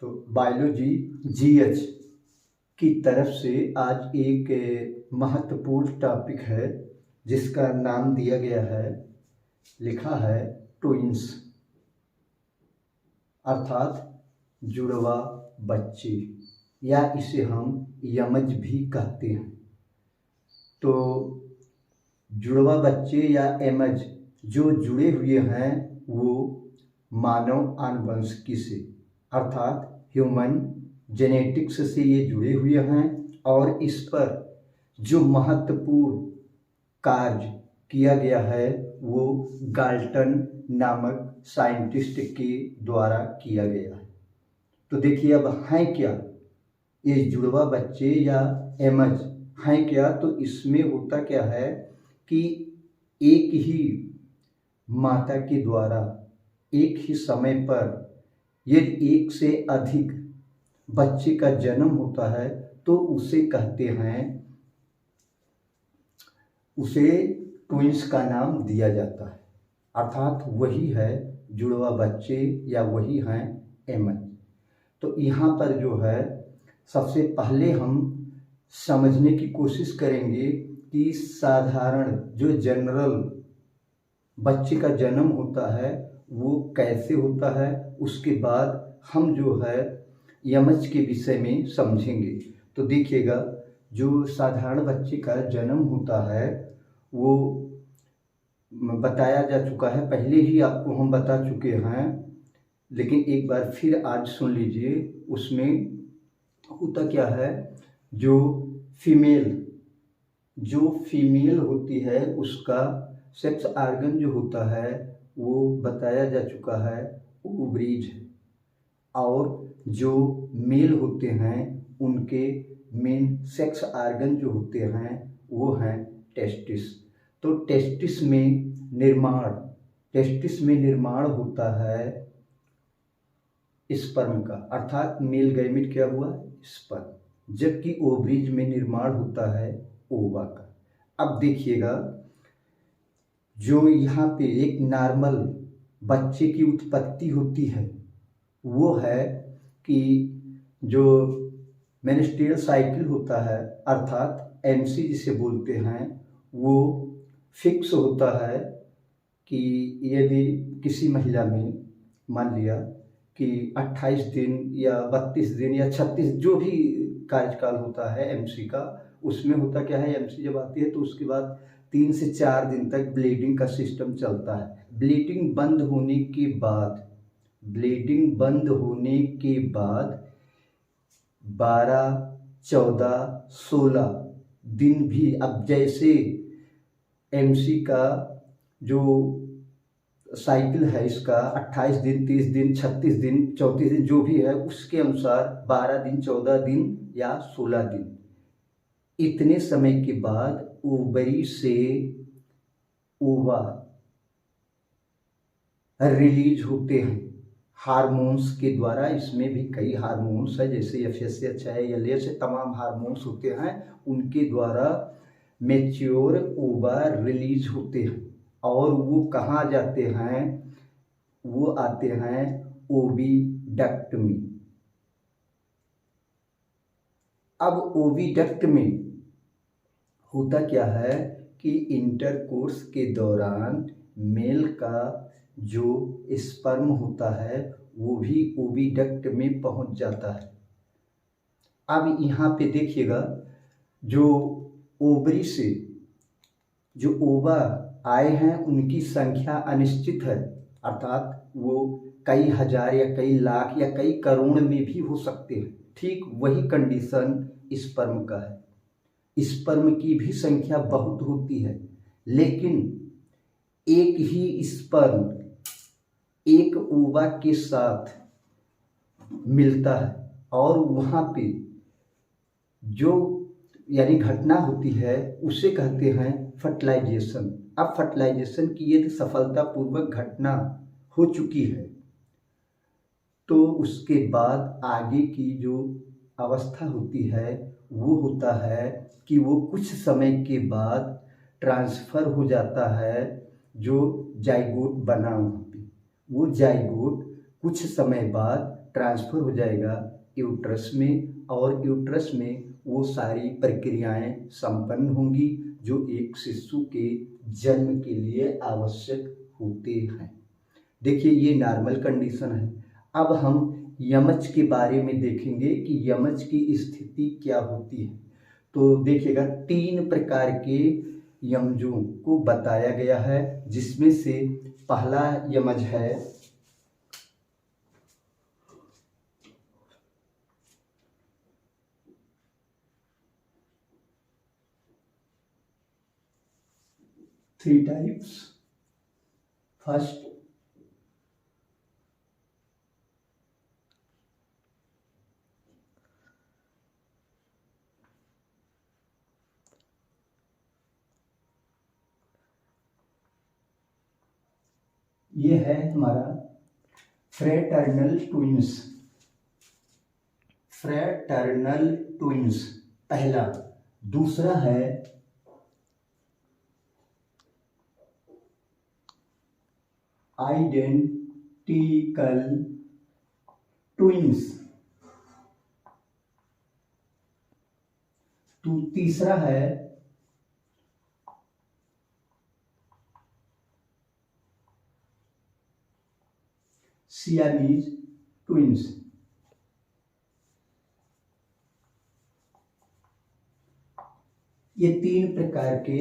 तो biology GH की तरफ से आज एक महत्वपूर्ण टॉपिक है जिसका नाम दिया गया है, लिखा है ट्विंस अर्थात जुड़वा बच्चे, या इसे हम यमज भी कहते हैं। तो जुड़वा बच्चे या एमज जो जुड़े हुए हैं वो मानव आनुवंशिकी से अर्थात ह्यूमन जेनेटिक्स से ये जुड़े हुए हैं और इस पर जो महत्वपूर्ण कार्य किया गया है वो गाल्टन नामक साइंटिस्ट के द्वारा किया गया है। तो देखिए अब हैं क्या ये जुड़वा बच्चे या एमज हैं क्या, तो इसमें होता क्या है कि एक ही माता के द्वारा एक ही समय पर यदि एक से अधिक बच्चे का जन्म होता है तो उसे कहते हैं, उसे ट्विंस का नाम दिया जाता है, अर्थात वही है जुड़वा बच्चे या वही हैं एमज। तो यहाँ पर जो है सबसे पहले हम समझने की कोशिश करेंगे कि साधारण जो जनरल बच्चे का जन्म होता है वो कैसे होता है, उसके बाद हम जो है यमज के विषय में समझेंगे। तो देखिएगा जो साधारण बच्चे का जन्म होता है वो बताया जा चुका है, पहले ही आपको हम बता चुके हैं, लेकिन एक बार फिर आज सुन लीजिए। उसमें होता क्या है, जो फीमेल होती है उसका सेक्स आर्गन जो होता है वो बताया जा चुका है ओवरीज है, और जो मेल होते हैं उनके मेन सेक्स आर्गन जो होते हैं वो हैं टेस्टिस। तो टेस्टिस में निर्माण होता है स्पर्म का, अर्थात मेल गैमेट क्या हुआ स्पर्म, जबकि ओवरीज में निर्माण होता है ओवा का। अब देखिएगा जो यहाँ पे एक नॉर्मल बच्चे की उत्पत्ति होती है वो है कि जो मेंस्ट्रुअल साइकिल होता है अर्थात एमसी जिसे बोलते हैं वो फिक्स होता है कि यदि किसी महिला में मान लिया कि 28 दिन या 32 दिन या 36 जो भी कार्यकाल होता है एमसी का, उसमें होता क्या है एमसी जब आती है तो उसके बाद 3 से 4 दिन तक ब्लीडिंग का सिस्टम चलता है। ब्लीडिंग बंद होने के बाद 12, 14, 16 दिन भी, अब जैसे एमसी का जो साइकिल है इसका 28 दिन, 30 दिन, 36 दिन, 34 दिन जो भी है उसके अनुसार 12 दिन, 14 दिन या 16 दिन, इतने समय के बाद ओवरी से ओवा रिलीज होते हैं हार्मोन्स के द्वारा। इसमें भी कई हार्मोन्स है जैसे एफएसएच है, एलएच है, तमाम हार्मोन्स होते हैं, उनके द्वारा मैच्योर ओवा रिलीज होते हैं और वो कहाँ जाते हैं, वो आते हैं ओविडक्ट में। अब ओविडक्ट में होता क्या है कि इंटरकोर्स के दौरान मेल का जो स्पर्म होता है वो भी ओविडक्ट में पहुंच जाता है। अब यहाँ पे देखिएगा जो ओवरी से जो ओवा आए हैं उनकी संख्या अनिश्चित है, अर्थात वो कई हजार या कई लाख या कई करोड़ में भी हो सकते हैं। ठीक वही कंडीशन स्पर्म का है, स्पर्म की भी संख्या बहुत होती है, लेकिन एक ही स्पर्म एक ओवा के साथ मिलता है और वहाँ पे जो यानी घटना होती है उसे कहते हैं फर्टिलाइजेशन। अब फर्टिलाइजेशन की यदि सफलतापूर्वक घटना हो चुकी है तो उसके बाद आगे की जो अवस्था होती है वो होता है कि वो कुछ समय के बाद ट्रांसफ़र हो जाता है जो जाइगोट बना वहाँ पे, वो जाइगोट कुछ समय बाद ट्रांसफ़र हो जाएगा यूट्रस में, और यूट्रस में वो सारी प्रक्रियाएं संपन्न होंगी जो एक शिशु के जन्म के लिए आवश्यक होते हैं। देखिए ये नॉर्मल कंडीशन है। अब हम यमज के बारे में देखेंगे कि यमज की स्थिति क्या होती है। तो देखिएगा 3 प्रकार के यमजों को बताया गया है, जिसमें से पहला यमज है थ्री टाइप्स। फर्स्ट, ये है हमारा फ्रेटर्नल ट्विंस। फ्रेटर्नल ट्विंस पहला। दूसरा है आइडेंटिकल ट्विंस। तो तीसरा है सियामीज ट्विंस। ये 3 प्रकार के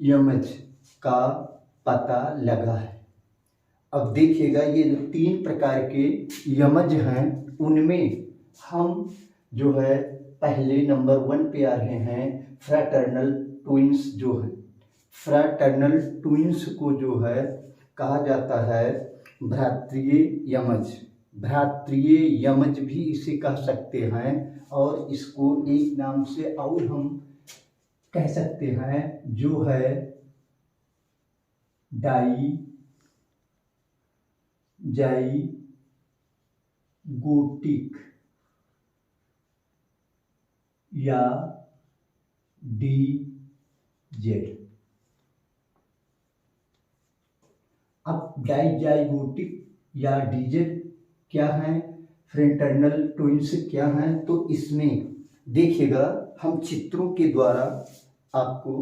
यमज का पता लगा है। अब देखिएगा ये जो 3 प्रकार के यमज हैं उनमें हम जो है पहले नंबर 1 पे आ रहे हैं फ्रैटर्नल ट्विंस जो है। फ्रैटर्नल ट्विंस को जो है कहा जाता है भ्रातृय यमज। भ्रातृय यमज भी इसे कह सकते हैं, और इसको एक नाम से और हम कह सकते हैं जो है डाइजाइगोटिक या डीजेड। अब डाइजाइगोटिक या डीजेड क्या है, फ्रेटर्नल ट्विंस क्या हैं, तो इसमें देखिएगा हम चित्रों के द्वारा आपको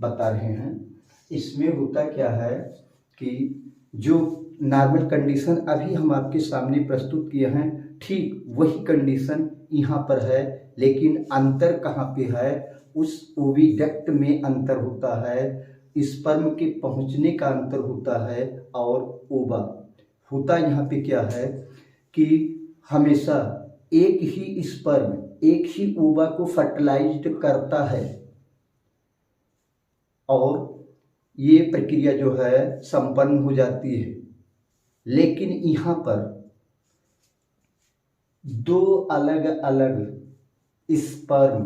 बता रहे हैं। इसमें होता क्या है कि जो नॉर्मल कंडीशन अभी हम आपके सामने प्रस्तुत किए हैं, ठीक वही कंडीशन यहाँ पर है, लेकिन अंतर कहाँ पे है, उस ओविडक्ट में अंतर होता है, स्पर्म के पहुँचने का अंतर होता है, और ओवा होता यहाँ पे क्या है कि हमेशा एक ही स्पर्म एक ही ओवा को फर्टिलाइज्ड करता है, और ये प्रक्रिया जो है संपन्न हो जाती है। लेकिन यहाँ पर 2 अलग अलग स्पर्म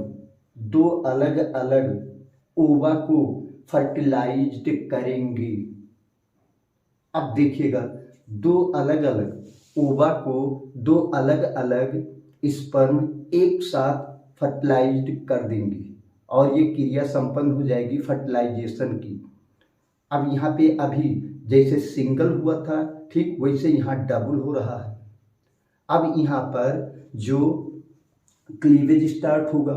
2 अलग अलग ओवा को फर्टिलाइज्ड करेंगे। अब देखिएगा 2 अलग अलग ओवा को 2 अलग अलग स्पर्म एक साथ फर्टिलाइज्ड कर देंगे, और ये क्रिया संपन्न हो जाएगी फर्टिलाइजेशन की। अब यहाँ पे अभी जैसे सिंगल हुआ था, ठीक वैसे यहाँ डबल हो रहा है। अब यहाँ पर जो क्लीवेज स्टार्ट होगा,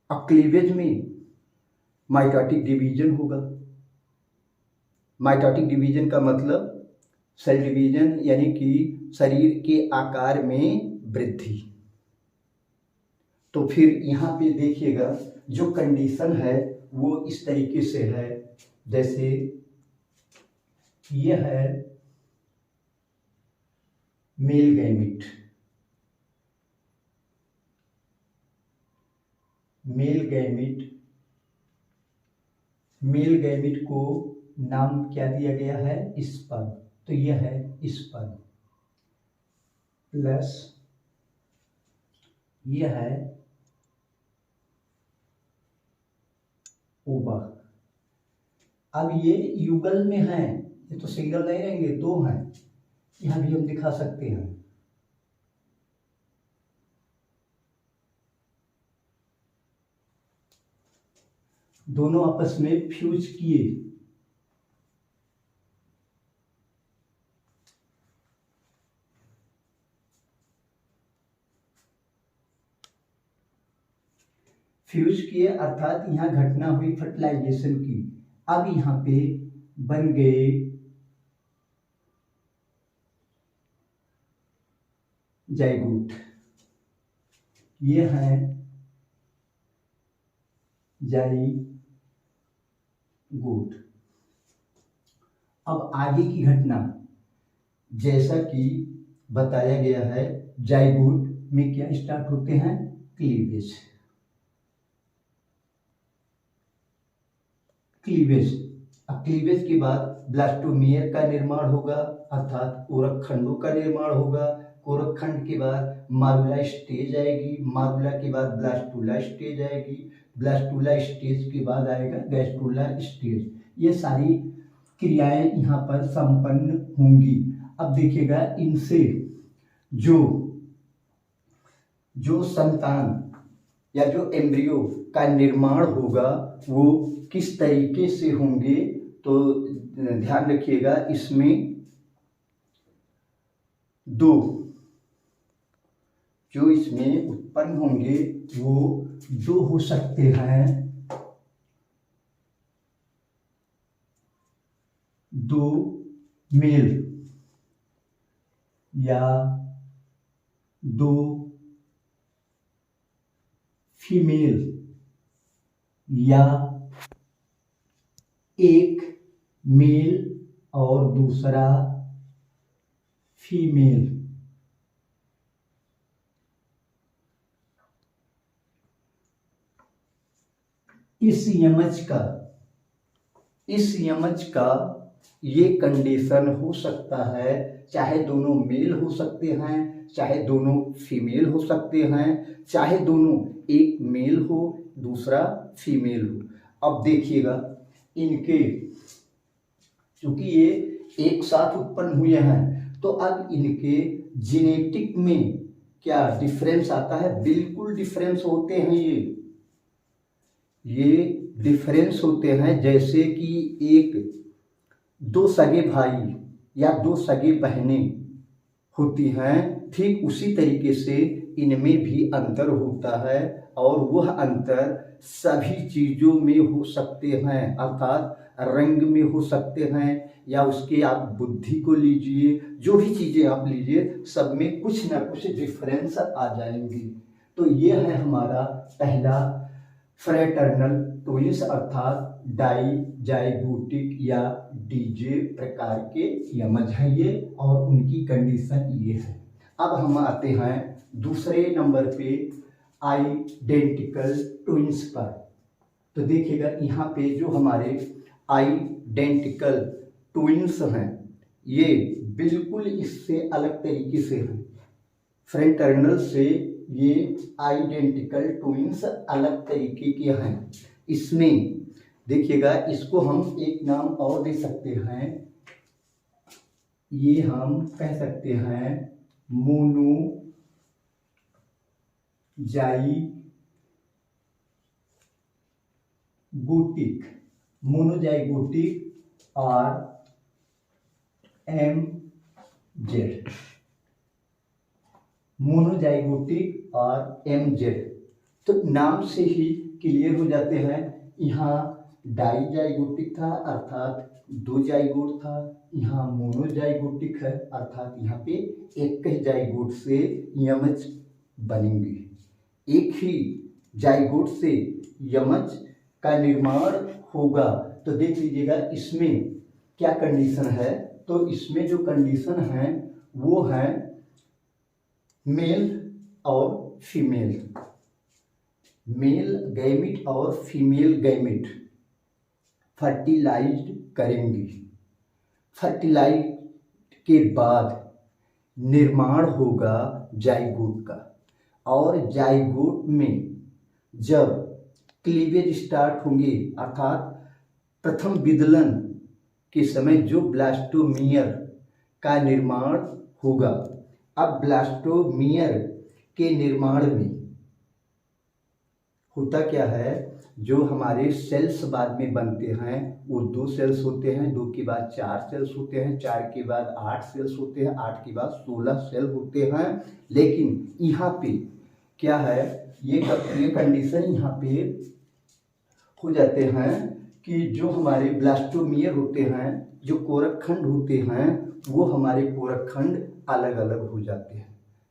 अब क्लीवेज में माइटोटिक डिवीजन होगा। माइटोटिक डिवीजन का मतलब सेल डिवीजन, यानी कि शरीर के आकार में वृद्धि। तो फिर यहाँ पे देखिएगा जो कंडीशन है वो इस तरीके से है, जैसे यह है मेल गैमिट। मेल गैमिट को नाम क्या दिया गया है, स्पर्म। तो यह है स्पर्म, प्लस यह है ओवा। अब ये युगल में है, ये तो सिंगल नहीं रहेंगे, 2 हैं। यहां भी हम दिखा सकते हैं। दोनों आपस में फ्यूज किए। फ्यूज किए अर्थात यहाँ घटना हुई फर्टिलाइजेशन की। अब यहाँ पे बन गए जाइगोट, ये है जाइगोट। अब आगे की घटना जैसा कि बताया गया है, जाइगोट में क्या स्टार्ट होते हैं, क्लीवेज। क्लीवेज, अब क्लीवेज के बाद ब्लास्टोमियर का निर्माण होगा अर्थात कोरक खंडों का निर्माण होगा। कोरक खंड के बाद मारुला स्टेज आएगी, मारुला के बाद ब्लास्टुला स्टेज आएगी, ब्लास्टुला स्टेज के बाद आएगा गैस्ट्रुला स्टेज। ये सारी क्रियाएं यहाँ पर संपन्न होंगी। अब देखिएगा इनसे जो संतान या जो एम्ब्रियो का निर्माण होगा वो किस तरीके से होंगे, तो ध्यान रखिएगा इसमें दो जो इसमें उत्पन्न होंगे वो दो हो सकते हैं, दो मेल या दो फीमेल या एक मेल और दूसरा फीमेल। इस यमज का ये कंडीशन हो सकता है, चाहे दोनों मेल हो सकते हैं, चाहे दोनों फीमेल हो सकते हैं, चाहे दोनों एक मेल हो दूसरा फीमेल हो। अब देखिएगा इनके चूंकि ये एक साथ उत्पन्न हुए हैं तो अब इनके जेनेटिक में क्या डिफरेंस आता है, बिल्कुल डिफरेंस होते हैं। ये डिफरेंस होते हैं जैसे कि एक दो सगे भाई या दो सगे बहनें होती हैं, ठीक उसी तरीके से इनमें भी अंतर होता है और वह अंतर सभी चीज़ों में हो सकते हैं, अर्थात रंग में हो सकते हैं या उसके आप बुद्धि को लीजिए, जो भी चीज़ें आप लीजिए सब में कुछ ना कुछ डिफरेंस आ जाएंगी। तो ये है हमारा पहला फ्रेटर्नल ट्विंस अर्थात डाइजाइगोटिक या डीजे प्रकार के यमज हैं ये, और उनकी कंडीशन ये है। अब हम आते हैं दूसरे नंबर पे आइडेंटिकल ट्विंस पर। तो देखिएगा यहाँ पे जो हमारे आइडेंटिकल ट्विंस हैं ये बिल्कुल इससे अलग तरीके से हैं, फ्रेटर्नल से ये आइडेंटिकल ट्विंस अलग तरीके के हैं। इसमें देखिएगा इसको हम एक नाम और दे सकते हैं, ये हम कह सकते हैं मोनोजाइगोटिक और एमजेड, मोनोजाइगोटिक और एमजेड। तो नाम से ही क्लियर हो जाते हैं। यहाँ डाइजाइगोटिक था अर्थात दो जाइगोट था, यहाँ मोनोजाइगोटिक है अर्थात यहाँ पे एक ही जाइगोट से यमज बनेंगे, एक ही जाइगोट से यमज का निर्माण होगा। तो देख लीजिएगा इसमें क्या कंडीशन है, तो इसमें जो कंडीशन है वो है मेल और फीमेल, मेल गैमिट और फीमेल गैमिट फर्टिलाइज्ड करेंगी। फर्टिलाइज के बाद निर्माण होगा जाइगोट का, और जाइगोट में जब क्लीवेज स्टार्ट होंगे अर्थात प्रथम विदलन के समय जो ब्लास्टोमियर का निर्माण होगा। अब ब्लास्टोमियर के निर्माण में होता क्या है, जो हमारे सेल्स बाद में बनते हैं वो दो सेल्स होते हैं, दो के बाद चार सेल्स होते हैं, चार के बाद 8 सेल्स होते हैं, 8 के बाद 16 सेल होते हैं। लेकिन यहाँ पे क्या है, ये कंडीशन यहाँ पे हो जाते हैं कि जो हमारे ब्लास्टोमियर होते हैं, जो कोरक खंड होते हैं, वो हमारे कोरक खंड अलग अलग हो जाते हैं।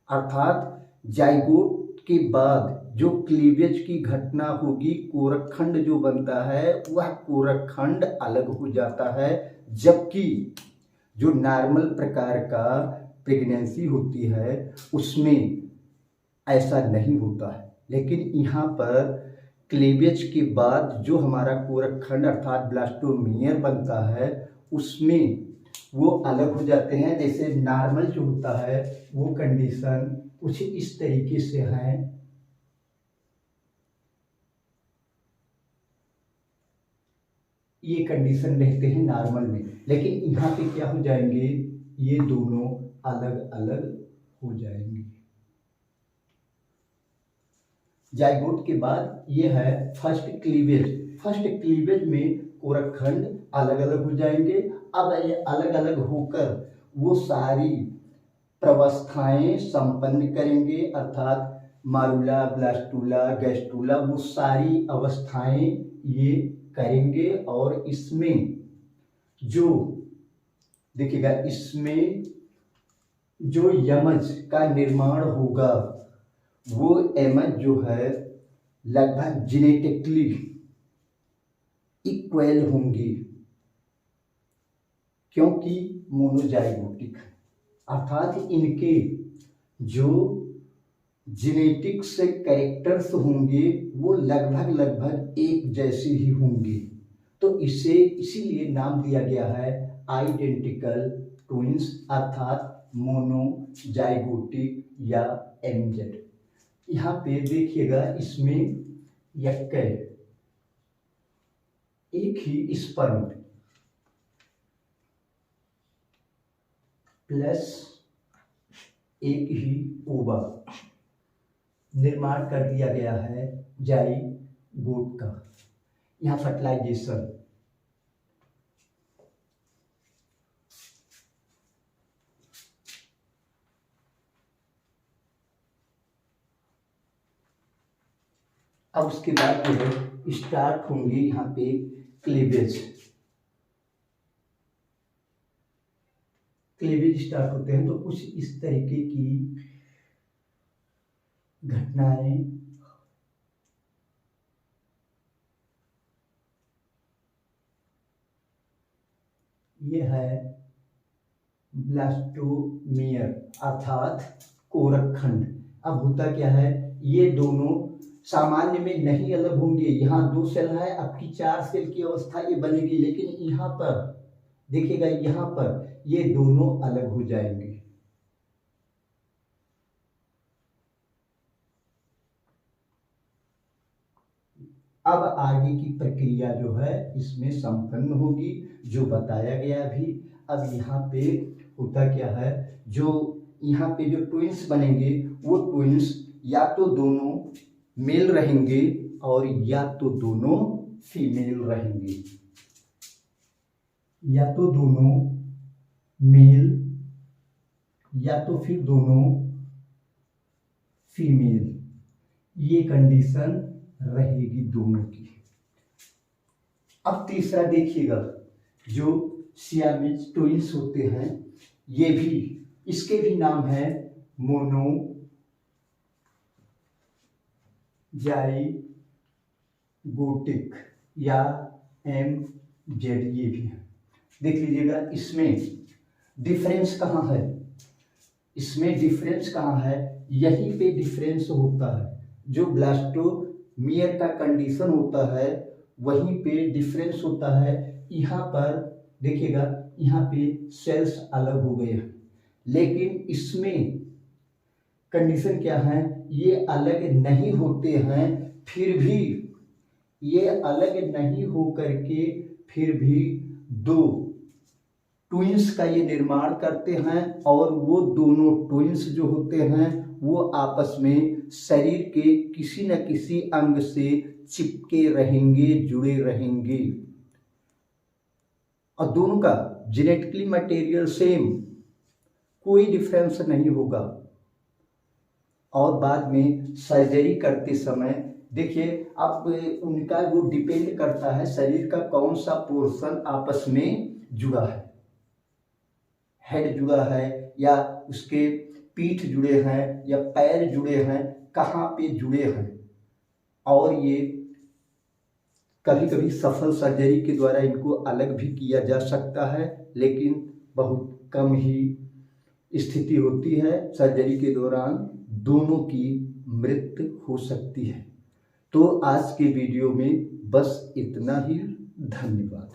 अर्थात जाइगोट के बाद जो क्लीवेज की घटना होगी, कोरक खंड जो बनता है वह कोरक खंड अलग हो जाता है, जबकि जो नॉर्मल प्रकार का प्रेगनेंसी होती है उसमें ऐसा नहीं होता है। लेकिन यहाँ पर क्लीवेज के बाद जो हमारा कोरक खंड अर्थात ब्लास्टोमियर बनता है उसमें वो अलग हो जाते हैं। जैसे नॉर्मल जो होता है वो कंडीशन कुछ इस तरीके से है, ये कंडीशन रहते हैं नॉर्मल में, लेकिन यहाँ पे क्या हो जाएंगे, ये दोनों अलग अलग हो जाएंगे। जाइगोट के बाद ये है फर्स्ट क्लीवेज। फर्स्ट क्लीवेज में कोरक खंड अलग अलग हो जाएंगे। अब ये अलग अलग होकर वो सारी प्रवस्थाएं संपन्न करेंगे, अर्थात मारुला, ब्लास्टूला, गैस्टूला, वो सारी अवस्थाएं ये करेंगे। और इसमें जो देखिएगा, इसमें जो यमज का निर्माण होगा वो एमज जो है लगभग जेनेटिकली इक्वल होंगी, क्योंकि मोनोजाइगोटिक, अर्थात इनके जो जेनेटिक्स कैरेक्टर्स होंगे वो लगभग एक जैसे ही होंगे। तो इसे इसीलिए नाम दिया गया है आइडेंटिकल ट्विंस, अर्थात मोनोजाइगोटिक या एमजेड। यहाँ पे देखिएगा, इसमें एक ही स्पर्म प्लस एक ही ओवा निर्माण कर दिया गया है जाइगोट का। यहाँ फर्टिलाइजेशन, अब उसके बाद जो है स्टार्ट होंगे यहाँ पे क्लीवेज स्टार्ट होते हैं। तो कुछ इस तरीके की घटनाएं ये है ब्लास्टोमियर अर्थात कोरक खंड। अब होता क्या है, ये दोनों सामान्य में नहीं अलग होंगे। यहाँ 2 सेल है, आपकी 4 सेल की अवस्था ये बनेगी, लेकिन यहाँ पर देखिएगा, यहाँ पर ये दोनों अलग हो जाएंगे। अब आगे की प्रक्रिया जो है इसमें संपन्न होगी, जो बताया गया भी। अब यहाँ पे होता क्या है, जो यहाँ पे जो ट्विंस बनेंगे वो ट्विंस या तो दोनों मेल रहेंगे और या तो दोनों फीमेल रहेंगे, या तो दोनों मेल या तो फिर दोनों फीमेल, ये कंडीशन रहेगी दोनों की। अब तीसरा देखिएगा, जो सियामीज ट्विंस होते हैं, ये भी, इसके भी नाम है मोनोजाइगोटिक या एमजेड, ये भी है। देख लीजिएगा, इसमें डिफरेंस कहाँ है, इसमें डिफरेंस कहाँ है, यहीं पे डिफरेंस होता है। जो ब्लास्टोमियर का कंडीशन होता है वहीं पे डिफरेंस होता है। यहाँ पर देखिएगा, यहाँ पे सेल्स अलग हो गए हैं, लेकिन इसमें कंडीशन क्या है, ये अलग नहीं होते हैं, फिर भी ये अलग नहीं हो करके फिर भी 2 ट्विंस का ये निर्माण करते हैं। और वो दोनों ट्विंस जो होते हैं वो आपस में शरीर के किसी न किसी अंग से चिपके रहेंगे, जुड़े रहेंगे, और दोनों का जेनेटिकली मटेरियल सेम, कोई डिफरेंस नहीं होगा। और बाद में सर्जरी करते समय देखिए, अब उनका वो डिपेंड करता है शरीर का कौन सा पोर्शन आपस में जुड़ा है, हेड जुड़ा है या उसके पीठ जुड़े हैं या पैर जुड़े हैं, कहाँ पे जुड़े हैं। और ये कभी कभी सफल सर्जरी के द्वारा इनको अलग भी किया जा सकता है, लेकिन बहुत कम ही स्थिति होती है। सर्जरी के दौरान दोनों की मृत्यु हो सकती है। तो आज के वीडियो में बस इतना ही। धन्यवाद।